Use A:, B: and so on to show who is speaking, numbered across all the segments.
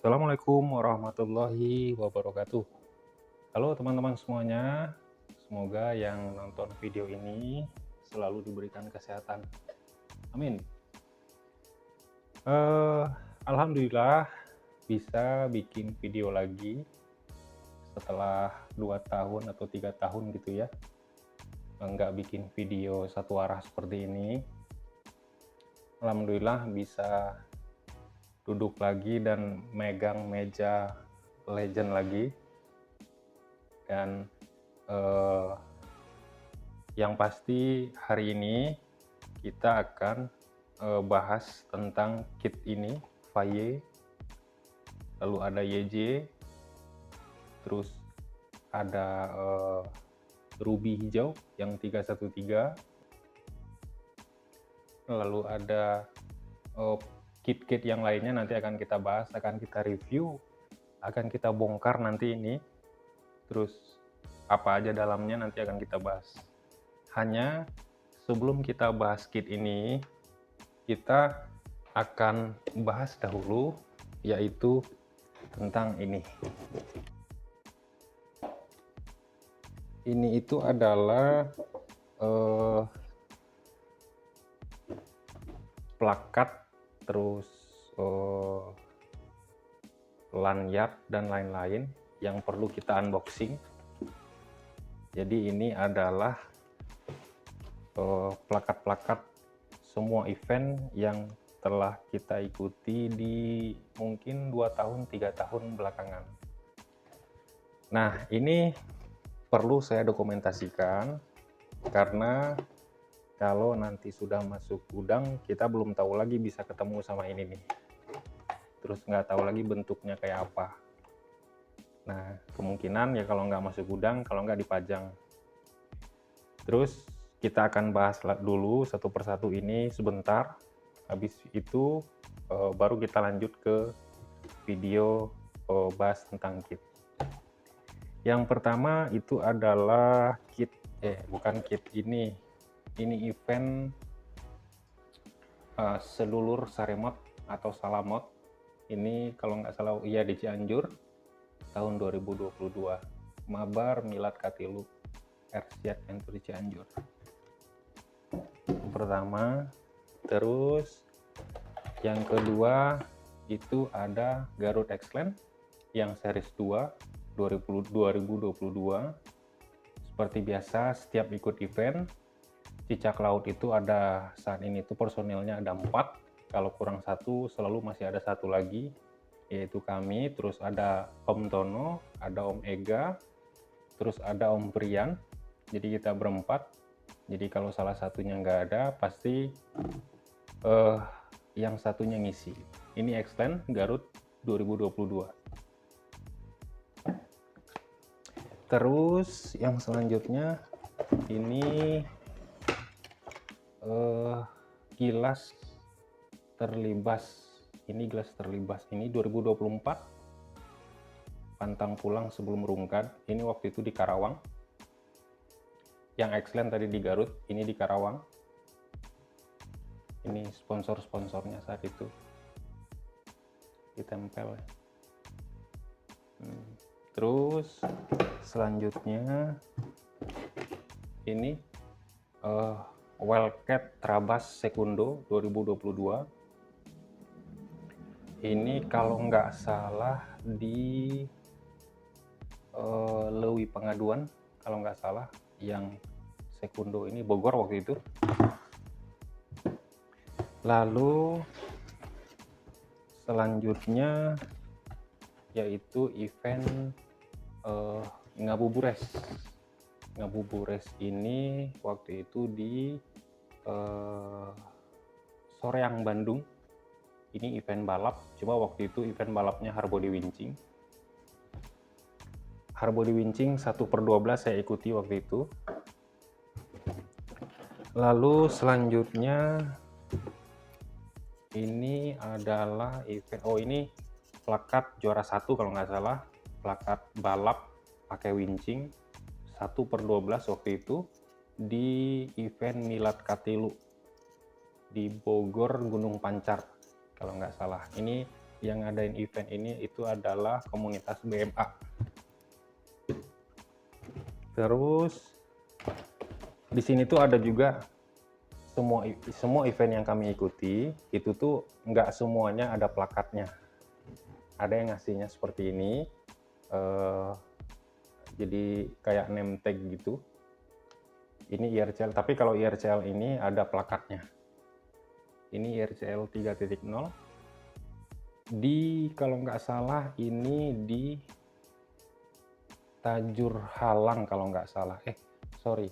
A: Assalamualaikum warahmatullahi wabarakatuh. Halo teman-teman semuanya, semoga yang nonton video ini selalu diberikan kesehatan. Amin. Eh, Alhamdulillah bisa bikin video lagi setelah 2 tahun atau 3 tahun gitu ya. Nggak bikin video satu arah seperti ini. Alhamdulillah bisa duduk lagi dan megang meja legend lagi. Dan yang pasti hari ini kita akan bahas tentang kit ini, Valle, lalu ada YJ, terus ada Ruby hijau yang 313, lalu ada kit-kit yang lainnya nanti akan kita bahas, akan kita review, akan kita bongkar nanti ini, terus apa aja dalamnya nanti akan kita bahas. Hanya sebelum kita bahas kit ini, kita akan bahas dahulu yaitu tentang ini. Ini itu adalah plakat, terus lanyard dan lain-lain yang perlu kita unboxing. Jadi ini adalah plakat-plakat semua event yang telah kita ikuti di mungkin 2 tahun 3 tahun belakangan. Nah, ini perlu saya dokumentasikan karena kalau nanti sudah masuk gudang kita belum tahu lagi bisa ketemu sama ini nih, terus nggak tahu lagi bentuknya kayak apa. Nah, kemungkinan ya kalau nggak masuk gudang, kalau nggak dipajang. Terus kita akan bahas dulu satu persatu ini sebentar, habis itu baru kita lanjut ke video bahas tentang kit. Yang pertama itu adalah kit, bukan kit, ini event Sedulur Saremot atau Salamot. Ini kalau nggak salah iya di Cianjur tahun 2022, Mabar Milad Katilu Ersiat Enturi Cianjur. Yang pertama, terus yang kedua itu ada Garut X-Land yang series 2 2022. Seperti biasa setiap ikut event cicak laut itu ada, saat ini tuh personilnya ada 4, kalau kurang satu selalu masih ada satu lagi, yaitu kami, terus ada Om Tono, ada Om Ega, terus ada Om Prian. Jadi kita berempat. Jadi kalau salah satunya nggak ada, pasti yang satunya ngisi. Ini X-Land Garut 2022. Terus yang selanjutnya ini gelas terlibas. Ini gelas terlibas ini 2024. Pantang pulang sebelum rungkat. Ini waktu itu di Karawang. Yang X-Land tadi di Garut, ini di Karawang. Ini sponsor-sponsornya saat itu ditempel. Terus selanjutnya ini Wildcat Trabas Sekundo 2022. Ini kalau nggak salah di Lewi Pengaduan, kalau nggak salah, yang Sekundo ini Bogor waktu itu. Lalu selanjutnya yaitu event Ngabubures. Ngabubures ini waktu itu di Soreang, Bandung. Ini event balap, cuma waktu itu event balapnya Harbody Winching. Harbody Winching 1/12 saya ikuti waktu itu. Lalu selanjutnya ini adalah event, ini plakat juara 1 kalau nggak salah, plakat balap pakai winching 1/12 waktu itu di event Milad Katilu di Bogor Gunung Pancar kalau nggak salah. Ini yang ngadain event ini itu adalah komunitas BMA. Terus di sini tuh ada juga semua event yang kami ikuti itu tuh nggak semuanya ada plakatnya. Ada yang ngasihnya seperti ini, jadi kayak name tag gitu. Ini IRCL, tapi kalau IRCL ini ada plakatnya. Ini IRCL 3.0. Kalau nggak salah ini di Tajur Halang kalau nggak salah. Sorry,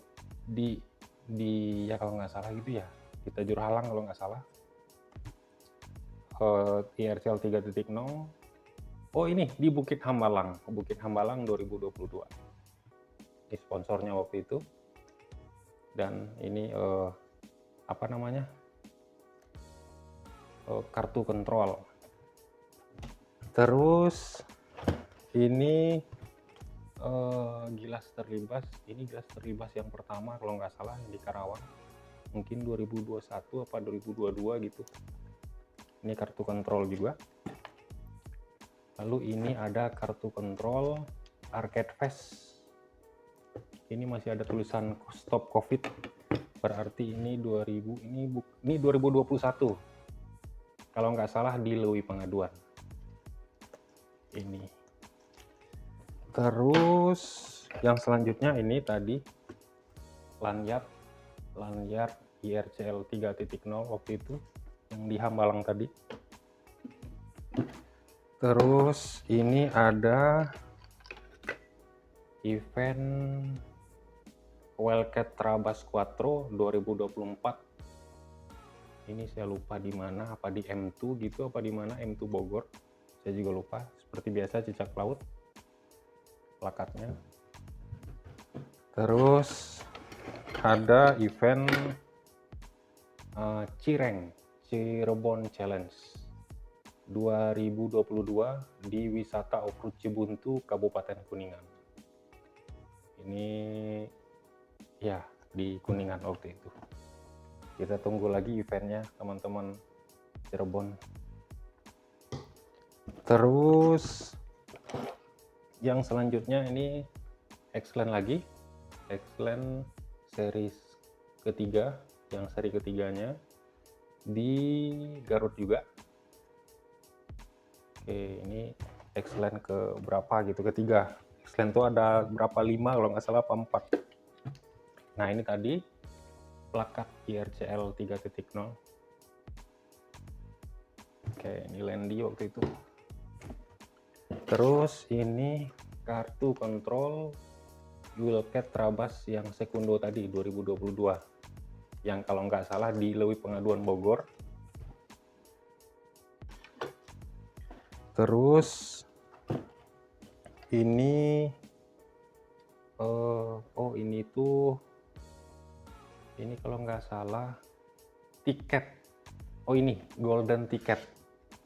A: ya kalau nggak salah gitu ya, di Tajur Halang kalau nggak salah. IRCL 3.0. Oh, ini di Bukit Hambalang 2022. Ini sponsornya waktu itu. Dan ini apa namanya? Kartu kontrol. Terus ini gilas terlibas. Ini gilas terlibas yang pertama kalau nggak salah di Karawang. Mungkin 2021 apa 2022 gitu. Ini kartu kontrol juga. Lalu ini ada kartu kontrol Arcade Fest. Ini masih ada tulisan stop COVID. Berarti ini 2021. Kalau nggak salah di Lewi Pengaduan. Ini. Terus yang selanjutnya ini tadi lanyard IRCL 3.0 waktu itu yang di Hambalang tadi. Terus ini ada event Wildcat Trabas Quattro 2024. Ini saya lupa di mana, apa di M2 gitu, apa di mana, M2 Bogor. Saya juga lupa. Seperti biasa cicak laut plakatnya. Terus ada event Cirebon Challenge 2022 di Wisata Off-road Cibuntu, Kabupaten Kuningan. Ini ya di Kuningan waktu itu. Kita tunggu lagi eventnya teman-teman Cirebon. Terus yang selanjutnya ini X-Land lagi, X-Land series ketiga, yang seri ketiganya di Garut juga. Oke, ini X-Land ke berapa gitu, ketiga. X-Land tuh ada berapa, 5 kalau nggak salah, apa 4. Nah ini tadi plakat IRCL 3.0. Oke, ini Landy waktu itu. Terus ini kartu kontrol Wildcat Trabas yang sekundo tadi 2022, yang kalau nggak salah di Lewi Pengaduan Bogor. Terus ini ini kalau nggak salah tiket. Oh, ini golden ticket.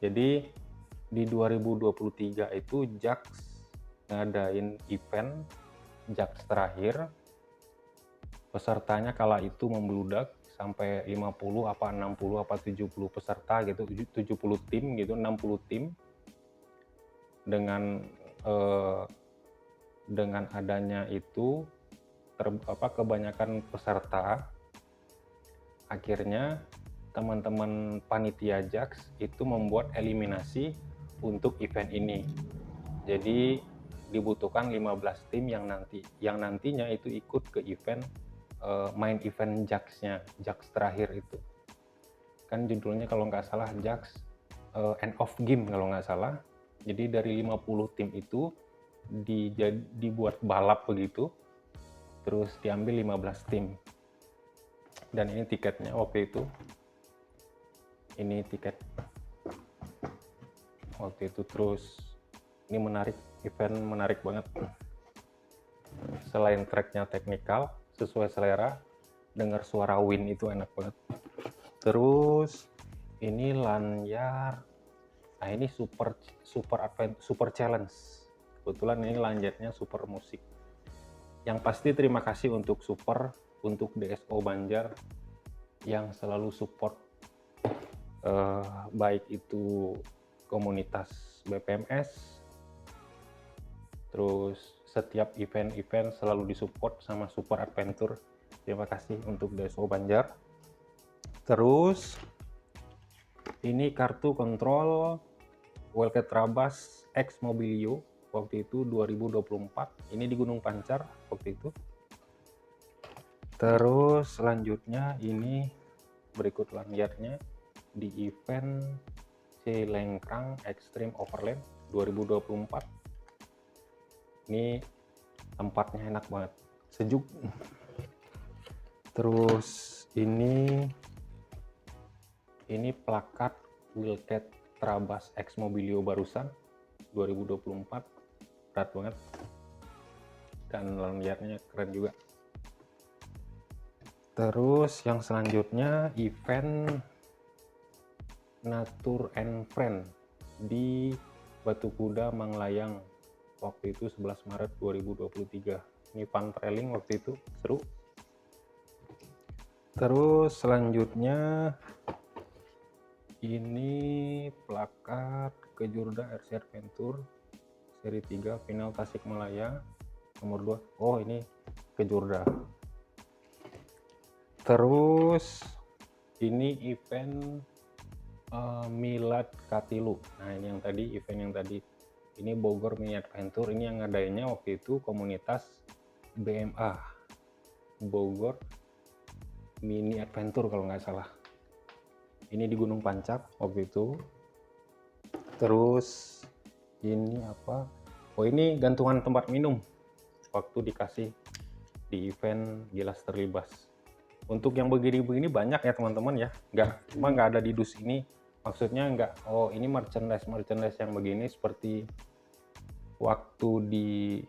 A: Jadi di 2023 itu JAX ngadain event JAX terakhir. Pesertanya kala itu membludak sampai 50 apa 60 apa 70 peserta gitu, 70 tim gitu, 60 tim. Dengan adanya itu kebanyakan peserta, akhirnya teman-teman panitia JAX itu membuat eliminasi untuk event ini. Jadi dibutuhkan 15 tim yang nantinya itu ikut ke event main event JAX-nya, JAX terakhir itu. Kan judulnya kalau nggak salah JAX End of Game kalau nggak salah. Jadi dari 50 tim itu dibuat balap begitu, terus diambil 15 tim. Dan ini tiketnya waktu itu. Ini tiket waktu itu. Terus ini menarik, event menarik banget. Selain tracknya teknikal, sesuai selera, dengar suara wind itu enak banget. Terus ini lanyard, nah ini super challenge. Kebetulan ini lanyardnya super musik. Yang pasti terima kasih untuk untuk DSO Banjar yang selalu support, baik itu komunitas BPMS. Terus setiap event-event selalu disupport sama Super Adventure. Terima kasih untuk DSO Banjar. Terus ini kartu kontrol Wildcat Trabas X Mobilio waktu itu 2024. Ini di Gunung Pancar waktu itu. Terus selanjutnya ini berikut lanyardnya di event Cilengkrang Extreme Overland 2024. Ini tempatnya enak banget, sejuk. Terus ini plakat Wildcat Trabas X Mobilio barusan 2024, berat banget dan lanyardnya keren juga. Terus yang selanjutnya event Nature and Friend di Batu Kuda Manglayang waktu itu 11 Maret 2023. Ini fun trailing waktu itu, seru. Terus selanjutnya ini plakat Kejurda RC Adventure seri 3 final Tasikmalaya nomor 2. Oh, ini Kejurda. Terus ini event Milad Katilu. Nah, ini yang tadi, event yang tadi. Ini Bogor Mini Adventure. Ini yang ngadainnya waktu itu komunitas BMA, Bogor Mini Adventure kalau nggak salah. Ini di Gunung Pancak waktu itu. Terus ini apa? Oh, ini gantungan tempat minum waktu dikasih di event Gilas Terlibas. Untuk yang begini-begini banyak ya teman-teman ya. Cuma nggak ada di dus ini. Maksudnya nggak, oh ini merchandise yang begini seperti waktu di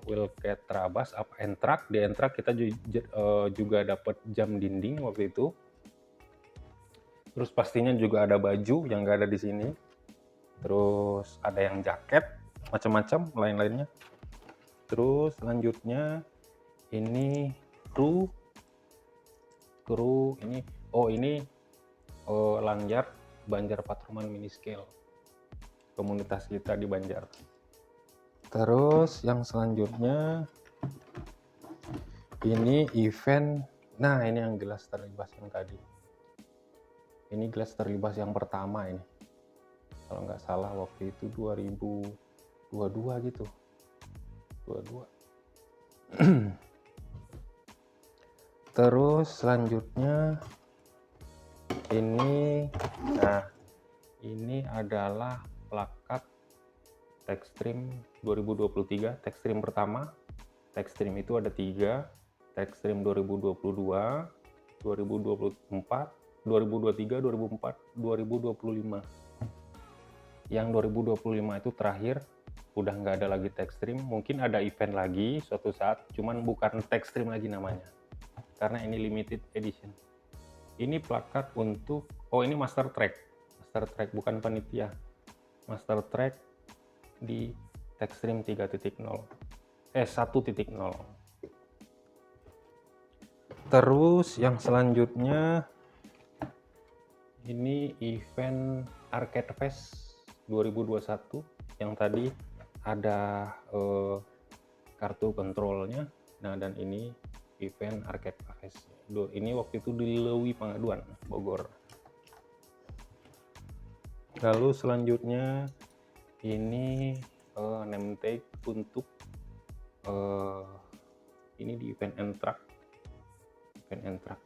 A: Wildcat Trabas apa Entrak. Di Entrak kita juga dapat jam dinding waktu itu. Terus pastinya juga ada baju yang nggak ada di sini. Terus ada yang jaket, macam-macam lain-lainnya. Terus selanjutnya ini kru ini, oh ini lanyard Banjar Patrolman Mini Scale, komunitas kita di Banjar. Terus yang selanjutnya ini event, nah ini yang Gilas Terlibas yang tadi. Ini Gilas Terlibas yang pertama ini, kalau nggak salah waktu itu 2022 gitu, 22. Terus selanjutnya ini, nah ini adalah plakat Techstream 2023, Techstream pertama. Techstream itu ada 3, Techstream 2022, 2024, 2023, 2004, 2025. Yang 2025 itu terakhir, udah nggak ada lagi Techstream. Mungkin ada event lagi suatu saat, cuman bukan Techstream lagi namanya, karena ini limited edition. Ini plakat untuk, oh ini Master Track bukan panitia, Master Track di Techstream 3.0, 1.0. Terus yang selanjutnya ini event Arcade Fest 2021 yang tadi ada kartu kontrolnya. Nah, dan ini event Arcade Fest. Ini waktu itu di Lewi Pangaduan, Bogor. Lalu selanjutnya ini name tag untuk ini di event Entrak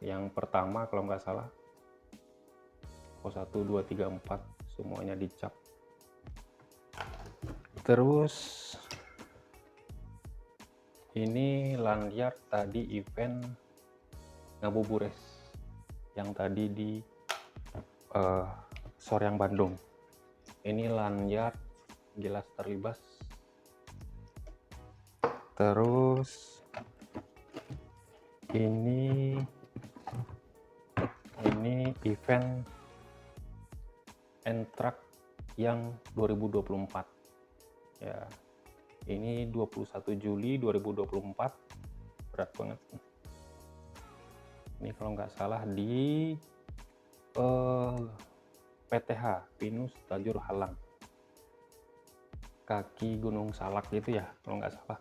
A: yang pertama kalau nggak salah. 1, 2, 3, 4 semuanya dicap. Terus ini lanyard tadi event Ngabubures yang tadi di Soreang Bandung. Ini lanyard Gilas Terlibas. Terus ini event Entrak yang 2024 ya. Ini 21 Juli 2024, berat banget. Ini kalau nggak salah di PTH, Pinus Tajur Halang, kaki Gunung Salak gitu ya kalau nggak salah.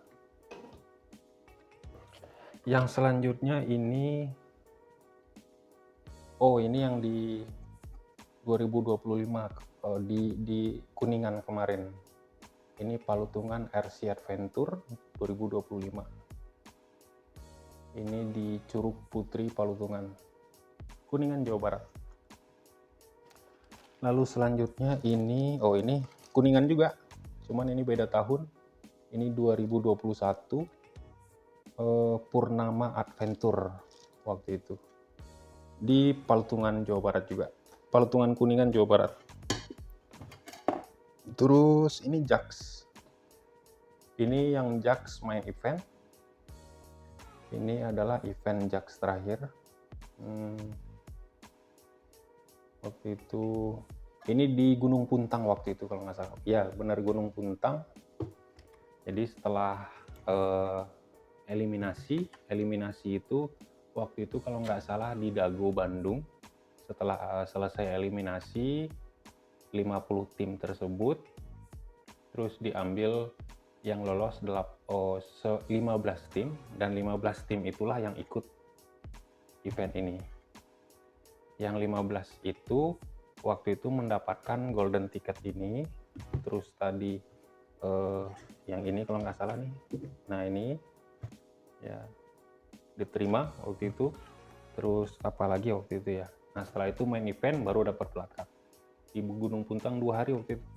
A: Yang selanjutnya ini, oh ini yang di 2025 di Kuningan kemarin. Ini Palutungan RC Adventure 2025. Ini di Curug Putri Palutungan, Kuningan, Jawa Barat. Lalu selanjutnya ini, oh ini Kuningan juga, cuman ini beda tahun. Ini 2021 Purnama Adventure waktu itu di Palutungan, Jawa Barat juga. Palutungan Kuningan, Jawa Barat. Terus ini Jax. Ini yang Jax main event. Ini adalah event Jax terakhir. Waktu itu ini di Gunung Puntang waktu itu kalau nggak salah. Ya benar, Gunung Puntang. Jadi setelah eliminasi itu waktu itu kalau nggak salah di Dago, Bandung. Setelah selesai eliminasi 50 tim tersebut, terus diambil yang lolos 15 tim, dan 15 tim itulah yang ikut event ini. Yang 15 itu waktu itu mendapatkan golden ticket ini. Terus tadi yang ini kalau nggak salah nih, nah ini ya diterima waktu itu. Terus apalagi waktu itu ya, nah setelah itu main event baru dapat plakat di Gunung Puntang 2 hari waktu itu.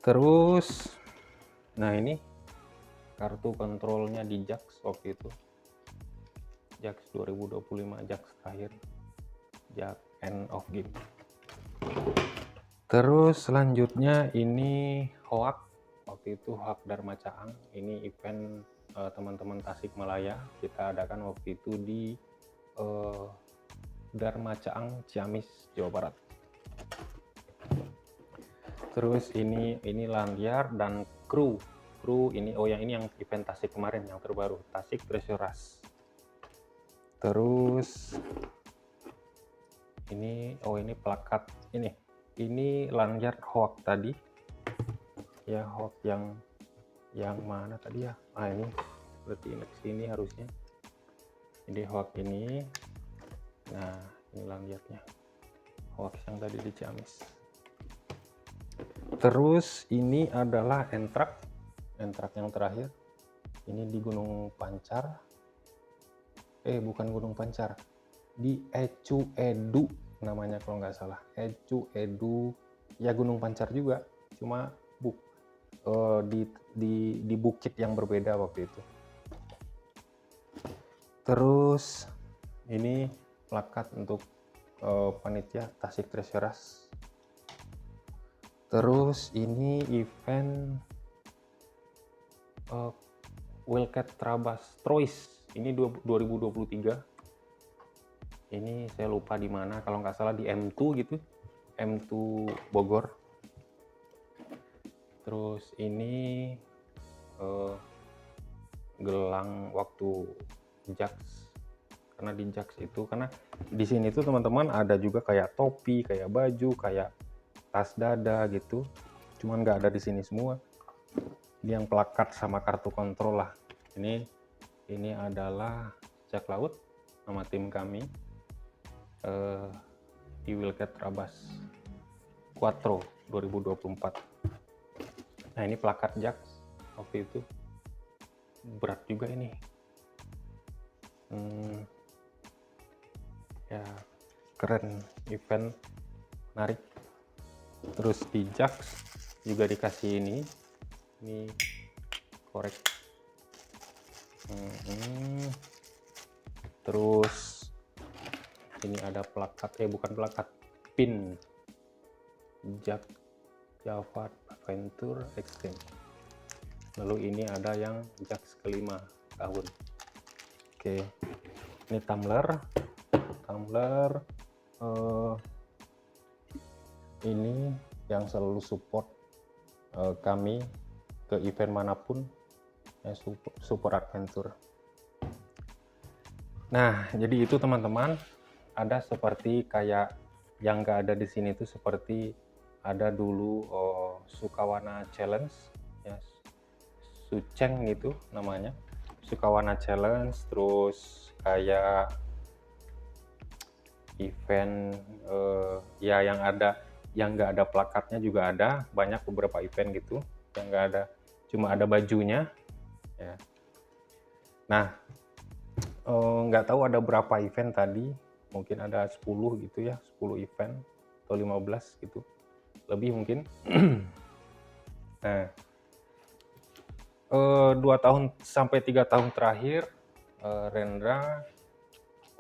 A: Terus nah ini kartu kontrolnya di Jax waktu itu, Jax 2025, Jax terakhir, Jax end of game. Terus selanjutnya ini Hoak, waktu itu Hoak Dharma Caang. Ini event teman-teman Tasikmalaya, kita adakan waktu itu di Dharma Caang, Ciamis, Jawa Barat. Terus ini Lanyar dan kru ini, oh yang ini yang event Tasik kemarin yang terbaru, Tasik Treasure Rush. Terus ini, oh ini plakat ini Lanyar Hoak tadi ya, Hoak yang mana tadi ya, ini berarti ini kesini harusnya, ini Hoak ini. Nah ini Lanyarnya, Hoak yang tadi di Ciamis. Terus ini adalah entrak yang terakhir, ini di Gunung Pancar, bukan Gunung Pancar, di Ecu Edu namanya kalau nggak salah, Ecu Edu ya, Gunung Pancar juga, cuma di bukit yang berbeda waktu itu. Terus ini plakat untuk panitia Tasik Treasure Rush. Terus ini event Wildcat Trabas Troyes, ini 2023. Ini saya lupa di mana, kalau nggak salah di M2 gitu, M2 Bogor. Terus ini gelang waktu Jax, karena di Jax itu, karena di sini tuh teman-teman ada juga kayak topi, kayak baju, kayak tas dada gitu, cuman nggak ada di sini semua. Ini yang plakat sama kartu kontrol lah. Ini adalah Jak Laut nama tim kami di Wildcat Trabas Quattro 2024. Nah ini plakat Jax waktu itu, berat juga ini. Ya keren, event menarik. Terus di Jax juga dikasih ini korek. Terus ini ada plakat, bukan plakat, pin Jax Java Adventure Extreme. Lalu ini ada yang Jax ke-5 tahun. Oke, ini tumbler ini yang selalu support kami ke event manapun, support adventure. Nah jadi itu teman-teman, ada seperti kayak yang nggak ada di sini itu seperti ada dulu Sukawana Challenge ya, Suceng gitu namanya, Sukawana Challenge, terus kayak event ya yang nggak ada plakatnya juga ada, banyak beberapa event gitu yang nggak ada, cuma ada bajunya ya. Nah, nggak tahu ada berapa event tadi, mungkin ada 10 gitu ya, 10 event atau 15 gitu, lebih mungkin. Nah, 2 tahun sampai 3 tahun terakhir Rendra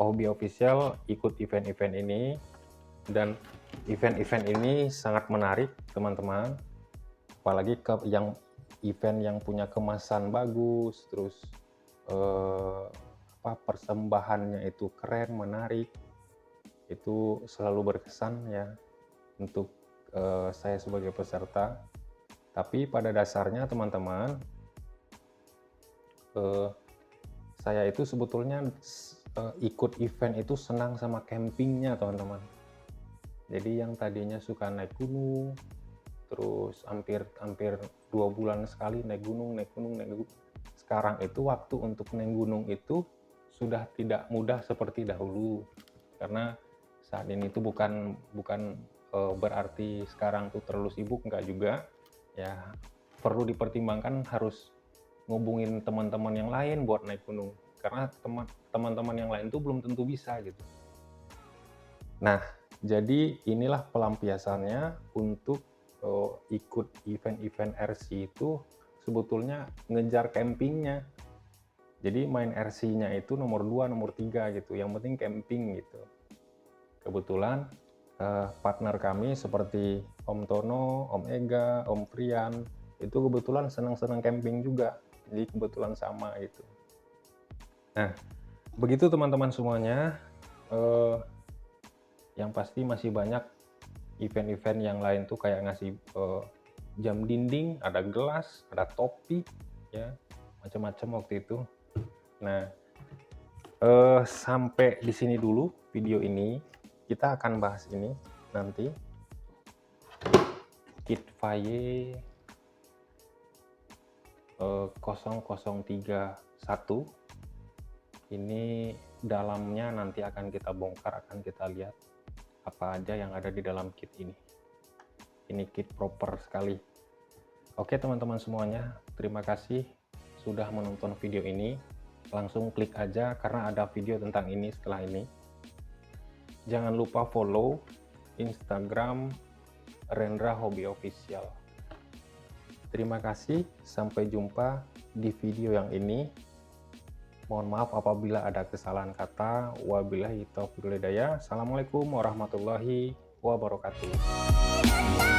A: Hobby Official ikut event-event ini, dan event-event ini sangat menarik teman-teman, apalagi yang event yang punya kemasan bagus, terus persembahannya itu keren, menarik, itu selalu berkesan ya untuk saya sebagai peserta. Tapi pada dasarnya teman-teman, saya itu sebetulnya ikut event itu senang sama campingnya teman-teman. Jadi yang tadinya suka naik gunung, terus hampir 2 bulan sekali naik gunung. Sekarang itu waktu untuk naik gunung itu sudah tidak mudah seperti dahulu, karena saat ini itu bukan berarti sekarang tuh terlalu sibuk, enggak juga ya, perlu dipertimbangkan harus ngubungin teman-teman yang lain buat naik gunung, karena teman-teman yang lain tuh belum tentu bisa gitu. Nah, jadi inilah pelampiasannya untuk ikut event-event RC itu sebetulnya ngejar campingnya. Jadi main RC-nya itu nomor 2, nomor 3 gitu, yang penting camping gitu. Kebetulan partner kami seperti Om Tono, Om Ega, Om Prian, itu kebetulan senang-senang camping juga, jadi kebetulan sama gitu. Nah, begitu teman-teman semuanya. Yang pasti masih banyak event-event yang lain tuh kayak ngasih jam dinding, ada gelas, ada topi ya, macam-macam waktu itu. Nah, sampai di sini dulu video ini. Kita akan bahas ini nanti. Kit Valle 0031 ini dalamnya nanti akan kita bongkar, akan kita lihat apa aja yang ada di dalam kit ini. Ini kit proper sekali. Oke teman-teman semuanya, terima kasih sudah menonton video ini. Langsung klik aja karena ada video tentang ini setelah ini. Jangan lupa follow Instagram Rendra Hobby Official. Terima kasih, sampai jumpa di video yang ini. Mohon maaf apabila ada kesalahan kata. Wabillahi taufiq wal hidayah. Assalamualaikum warahmatullahi wabarakatuh.